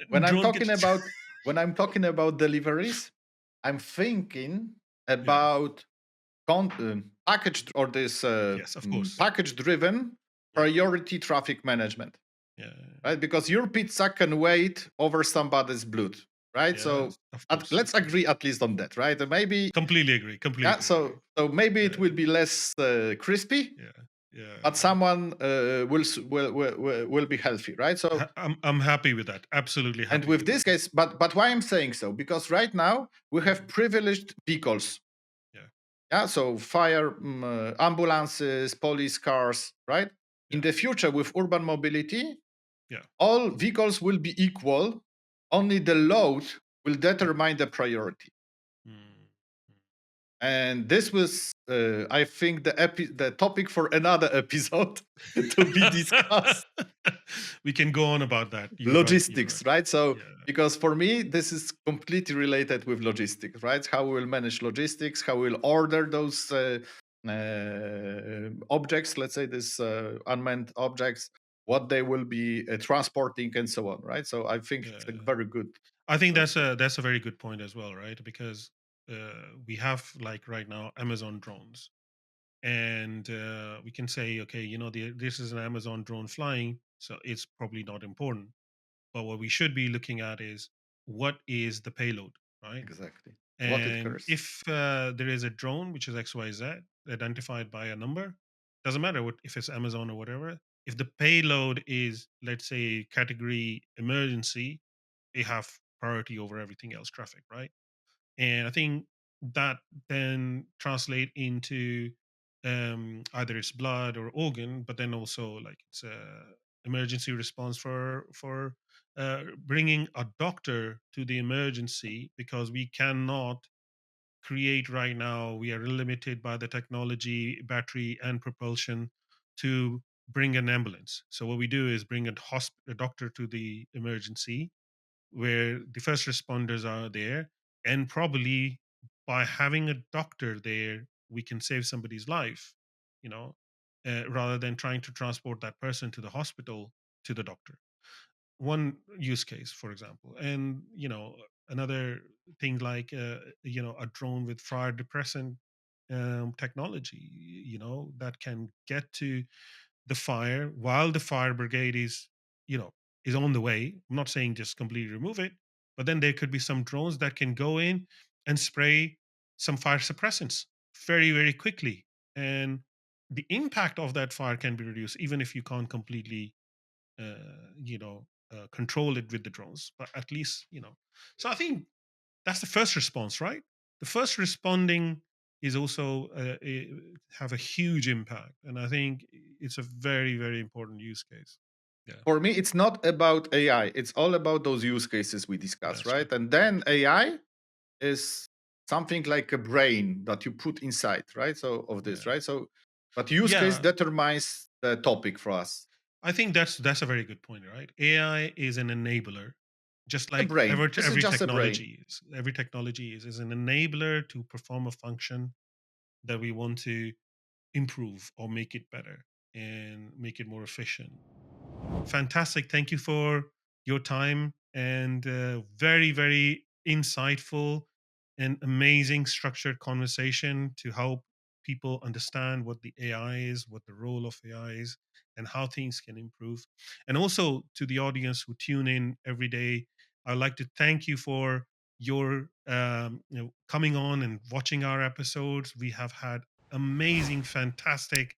Speaker 2: when I'm
Speaker 1: Drone
Speaker 2: talking
Speaker 1: gets
Speaker 2: about when I'm talking about deliveries, I'm thinking
Speaker 1: yeah,
Speaker 2: about packaged or this
Speaker 1: yes, of course.
Speaker 2: package driven
Speaker 1: Yeah,
Speaker 2: priority traffic management,
Speaker 1: yeah,
Speaker 2: right? Because your pizza can wait over somebody's blood, right? So
Speaker 1: yes, of course,
Speaker 2: let's
Speaker 1: of course.
Speaker 2: agree at least on that, right? And maybe
Speaker 1: Completely agree.
Speaker 2: yeah.
Speaker 1: Completely agree.
Speaker 2: So maybe it
Speaker 1: Yeah,
Speaker 2: will be less crispy,
Speaker 1: yeah, yeah.
Speaker 2: but someone will be healthy, right? So
Speaker 1: I'm happy with that. Absolutely
Speaker 2: and
Speaker 1: happy
Speaker 2: with
Speaker 1: with that.
Speaker 2: this case, but why I'm saying so? Because right now we have
Speaker 1: Mm,
Speaker 2: privileged vehicles.
Speaker 1: yeah,
Speaker 2: Yeah, so fire ambulances, police cars, right? In
Speaker 1: yeah,
Speaker 2: the future, with urban mobility,
Speaker 1: yeah,
Speaker 2: all vehicles will be equal. Only the load will
Speaker 1: yeah.
Speaker 2: determine the priority.
Speaker 1: Mm,
Speaker 2: And this was, I think, the topic for another episode to be discussed.
Speaker 1: mm. We can go on about that. You're right. You're right.
Speaker 2: Logistics, right? So,
Speaker 1: Yeah,
Speaker 2: because for me, this is completely related with logistics, right? How we will manage logistics, how we will order those objects, let's say this unmanned objects, what they will be transporting, and so on, right? So, I think it's a
Speaker 1: yeah.
Speaker 2: very good.
Speaker 1: I think
Speaker 2: Uh,
Speaker 1: that's a very good point as well, right? Because we have like right now Amazon drones, and we can say, okay, this is an Amazon drone flying, so it's probably not important. But what we should be looking at is what is the payload, right?
Speaker 2: exactly. What it
Speaker 1: And
Speaker 2: carries.
Speaker 1: if there is a drone which is XYZ identified by a number, doesn't matter what if it's Amazon or whatever. If the payload is, let's say, category emergency, they have priority over everything else traffic, right? And I think that then translate into either it's blood or organ, but then also like it's a emergency response for bringing a doctor to the emergency, because we cannot create right now, we are limited by the technology, battery and propulsion to bring an ambulance. So what we do is bring a doctor to the emergency where the first responders are there, and probably by having a doctor there we can save somebody's life, you know rather than trying to transport that person to the hospital to the doctor. One use case, for example. And another thing like a drone with fire depressant technology, that can get to the fire while the fire brigade you know is on the way. I'm not saying just completely remove it, but then there could be some drones that can go in and spray some fire suppressants very, very quickly, and the impact of that fire can be reduced even if you can't completely control it with the drones, but at least. So I think that's the first response, right? The first responding is also have a huge impact, and I think it's a very, very important use case. Yeah,
Speaker 2: For me, it's not about AI. It's all about those use cases we discuss,
Speaker 1: that's right.
Speaker 2: right? And
Speaker 1: That's
Speaker 2: then
Speaker 1: right.
Speaker 2: AI is something like a brain that you put inside, right? So of this,
Speaker 1: Yeah,
Speaker 2: right? So, but use case
Speaker 1: yeah.
Speaker 2: determines the topic for us.
Speaker 1: I think that's a very good point, right? AI is an enabler, just
Speaker 2: A
Speaker 1: like
Speaker 2: brain. This is just a brain.
Speaker 1: every technology is an enabler to perform a function that we want to improve or make it better and make it more efficient. Fantastic. Thank you for your time and very, very insightful and amazing structured conversation to help people understand what the AI is, what the role of AI is, and how things can improve. And also to the audience who tune in every day, I'd like to thank you for your coming on and watching our episodes. We have had amazing, fantastic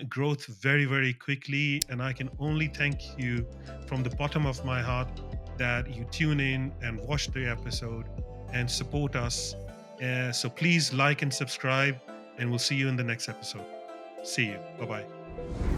Speaker 1: growth very, very quickly. And I can only thank you from the bottom of my heart that you tune in and watch the episode and support us. So please like and subscribe, and we'll see you in the next episode. See you. Bye bye.